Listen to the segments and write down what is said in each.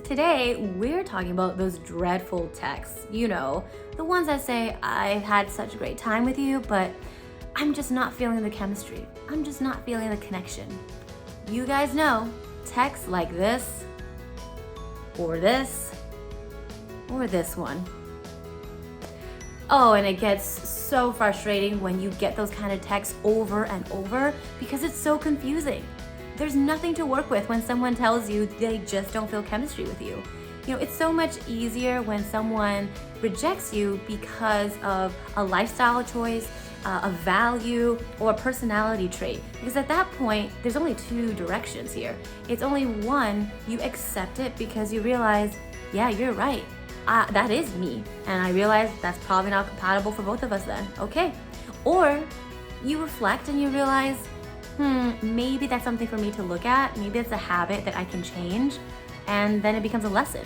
Today, we're talking about those dreadful texts. You know, the ones that say, I've had such a great time with you, but I'm just not feeling the chemistry. I'm just not feeling the connection. You guys know, texts like this, or this, or this one. Oh, and it gets so frustrating when you get those kind of texts over and over because it's so confusing. There's nothing to work with when someone tells you they just don't feel chemistry with you. You know, it's so much easier when someone rejects you because of a lifestyle choice, a value, or a personality trait. Because at that point, there's only two directions here. It's only one, you accept it because you realize, yeah, you're right. That is me. And I realize that's probably not compatible for both of us then. Okay. Or you reflect and you realize, maybe that's something for me to look at. Maybe it's a habit that I can change, and then it becomes a lesson.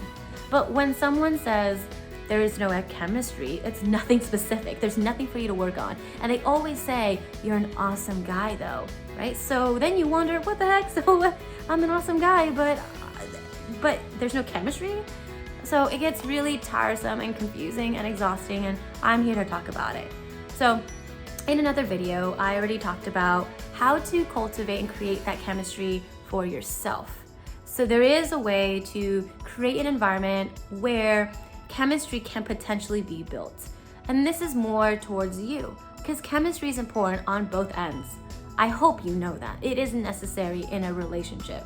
But when someone says there is no chemistry, it's nothing specific. There's nothing for you to work on. And they always say, you're an awesome guy though, right? So then you wonder, what the heck? So I'm an awesome guy, but there's no chemistry? So it gets really tiresome and confusing and exhausting, and I'm here to talk about it. So in another video, I already talked about how to cultivate and create that chemistry for yourself. So there is a way to create an environment where chemistry can potentially be built. And this is more towards you, because chemistry is important on both ends. I hope you know that. It isn't necessary in a relationship.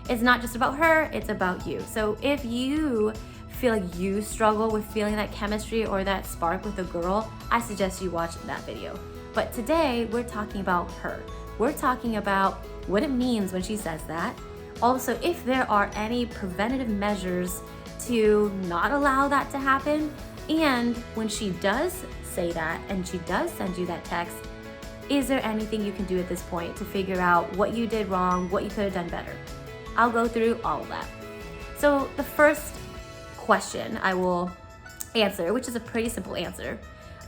It's not just about her, it's about you. So if you feel like you struggle with feeling that chemistry or that spark with a girl, I suggest you watch that video. But today, we're talking about her. We're talking about what it means when she says that. Also, if there are any preventative measures to not allow that to happen. And when she does say that and she does send you that text, is there anything you can do at this point to figure out what you did wrong, what you could have done better? I'll go through all of that. So the first question I will answer, which is a pretty simple answer,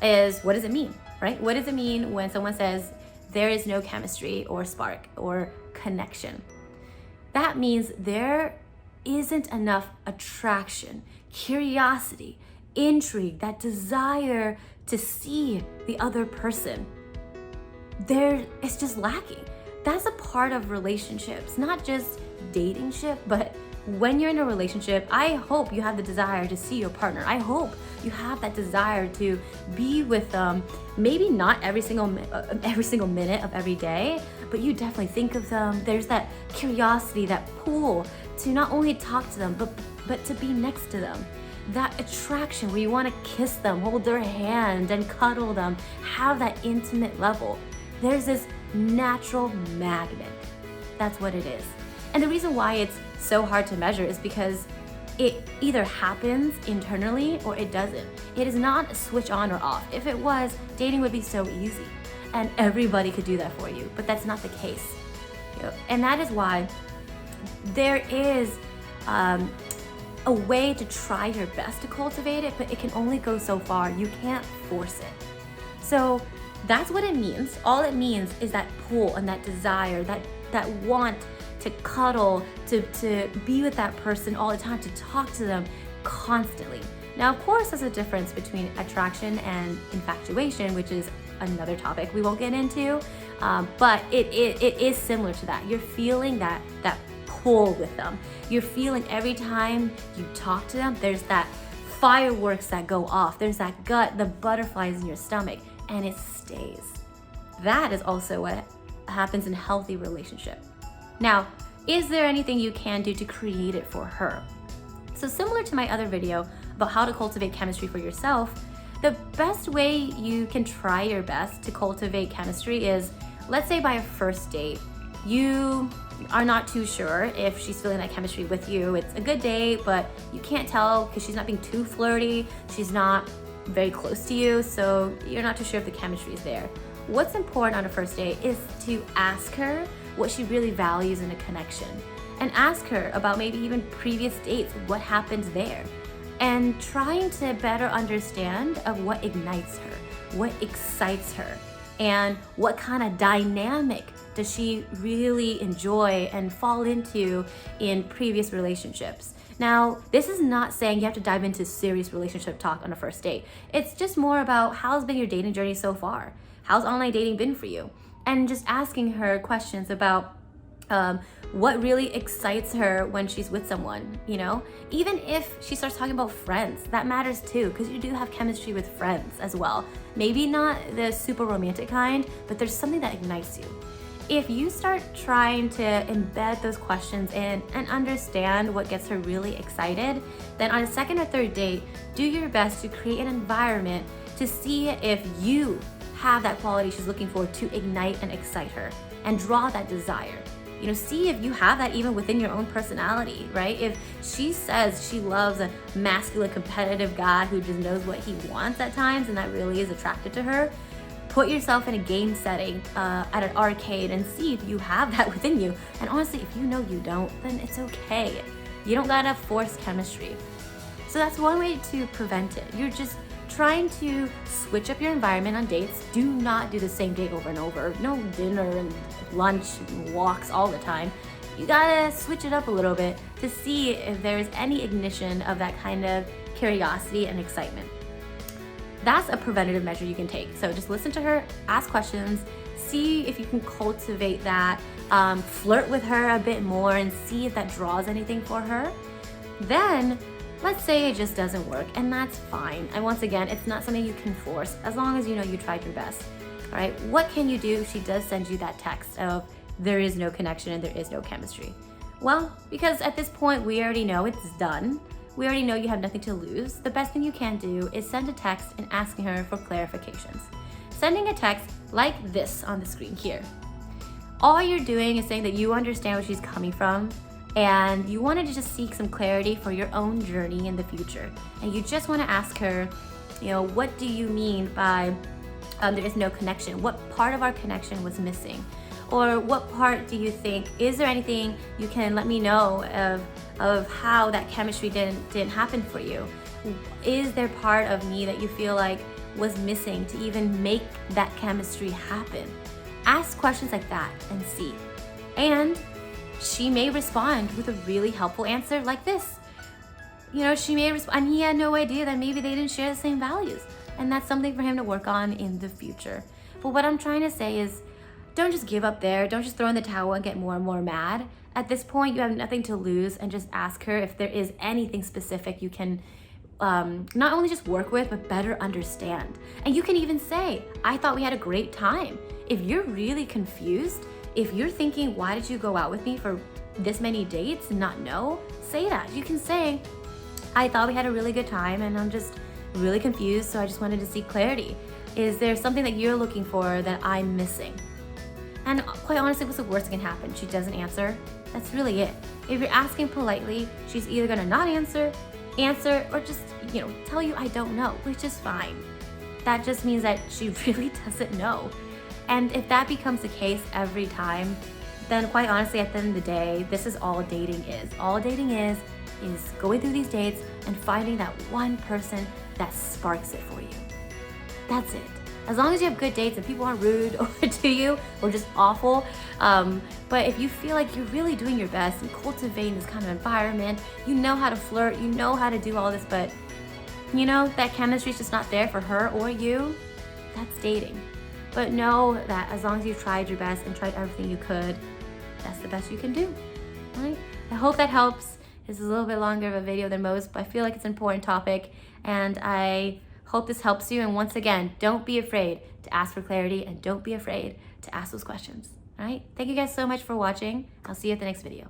is what does it mean, right? What does it mean when someone says there is no chemistry or spark or connection? That means there isn't enough attraction, curiosity, intrigue, that desire to see the other person. It's just lacking. That's a part of relationships, not just datingship, but when you're in a relationship, I hope you have the desire to see your partner. I hope you have that desire to be with them, maybe not every single minute of every day, but you definitely think of them. There's that curiosity, that pull to not only talk to them, but to be next to them. That attraction where you want to kiss them, hold their hand and cuddle them, have that intimate level. There's this natural magnet. That's what it is. And the reason why it's so hard to measure is because it either happens internally or it doesn't. It is not a switch on or off. If it was, dating would be so easy and everybody could do that for you, but that's not the case. And that is why there is a way to try your best to cultivate it, but it can only go so far. You can't force it. So that's what it means. All it means is that pull and that desire, that want to cuddle, to be with that person all the time, to talk to them constantly. Now, of course, there's a difference between attraction and infatuation, which is another topic we won't get into, but it is similar to that. You're feeling that pull with them. You're feeling every time you talk to them, there's that fireworks that go off. There's that gut, the butterflies in your stomach, and it stays. That is also what happens in a healthy relationship. Now, is there anything you can do to create it for her? So similar to my other video about how to cultivate chemistry for yourself, the best way you can try your best to cultivate chemistry is, let's say by a first date, you are not too sure if she's feeling that chemistry with you. It's a good date, but you can't tell because she's not being too flirty. She's not very close to you, so you're not too sure if the chemistry is there. What's important on a first date is to ask her what she really values in a connection, and ask her about maybe even previous dates, what happened there, and trying to better understand of what ignites her, what excites her, and what kind of dynamic does she really enjoy and fall into in previous relationships. Now, this is not saying you have to dive into serious relationship talk on a first date. It's just more about how's been your dating journey so far? How's online dating been for you? And just asking her questions about what really excites her when she's with someone, you know? Even if she starts talking about friends, that matters too, because you do have chemistry with friends as well. Maybe not the super romantic kind, but there's something that ignites you. If you start trying to embed those questions in and understand what gets her really excited, then on a second or third date, do your best to create an environment to see if you have that quality she's looking for to ignite and excite her and draw that desire. You know, see if you have that even within your own personality, right? If she says she loves a masculine, competitive guy who just knows what he wants at times and that really is attracted to her, put yourself in a game setting at an arcade and see if you have that within you. And honestly, if you know you don't, then it's okay. You don't gotta force chemistry. So that's one way to prevent it. You're just trying to switch up your environment on dates. Do not do the same date over and over. No dinner and lunch and walks all the time. You gotta switch it up a little bit to see if there's any ignition of that kind of curiosity and excitement. That's a preventative measure you can take. So just listen to her, ask questions, see if you can cultivate that, flirt with her a bit more and see if that draws anything for her. Then let's say it just doesn't work, and that's fine. And once again, it's not something you can force as long as you know you tried your best. All right, what can you do if she does send you that text of there is no connection and there is no chemistry? Well, because at this point we already know it's done. We already know you have nothing to lose. The best thing you can do is send a text and asking her for clarifications. Sending a text like this on the screen here. All you're doing is saying that you understand where she's coming from and you wanted to just seek some clarity for your own journey in the future. And you just want to ask her, you know, what do you mean by there is no connection? What part of our connection was missing? Or what part do you think, is there anything you can let me know of how that chemistry didn't happen for you? Is there part of me that you feel like was missing to even make that chemistry happen? Ask questions like that and see. And she may respond with a really helpful answer like this. You know, she may respond, and he had no idea that maybe they didn't share the same values. And that's something for him to work on in the future. But what I'm trying to say is, don't just give up there. Don't just throw in the towel and get more and more mad. At this point, you have nothing to lose, and just ask her if there is anything specific you can not only just work with, but better understand. And you can even say, I thought we had a great time. If you're really confused, if you're thinking, why did you go out with me for this many dates and not know? Say that. You can say, I thought we had a really good time and I'm just really confused, so I just wanted to seek clarity. Is there something that you're looking for that I'm missing? And quite honestly, what's the worst that can happen? She doesn't answer. That's really it. If you're asking politely, she's either gonna not answer, or just, you know, tell you I don't know, which is fine. That just means that she really doesn't know. And if that becomes the case every time, then quite honestly, at the end of the day, this is all dating is. All dating is going through these dates and finding that one person that sparks it for you. That's it. As long as you have good dates and people aren't rude to you or just awful, but if you feel like you're really doing your best and cultivating this kind of environment, you know how to flirt, you know how to do all this, but you know that chemistry's just not there for her or you, that's dating. But know that as long as you've tried your best and tried everything you could, that's the best you can do, right? I hope that helps. This is a little bit longer of a video than most, but I feel like it's an important topic, and I hope this helps you. And once again, don't be afraid to ask for clarity and don't be afraid to ask those questions, all right? Thank you guys so much for watching. I'll see you at the next video.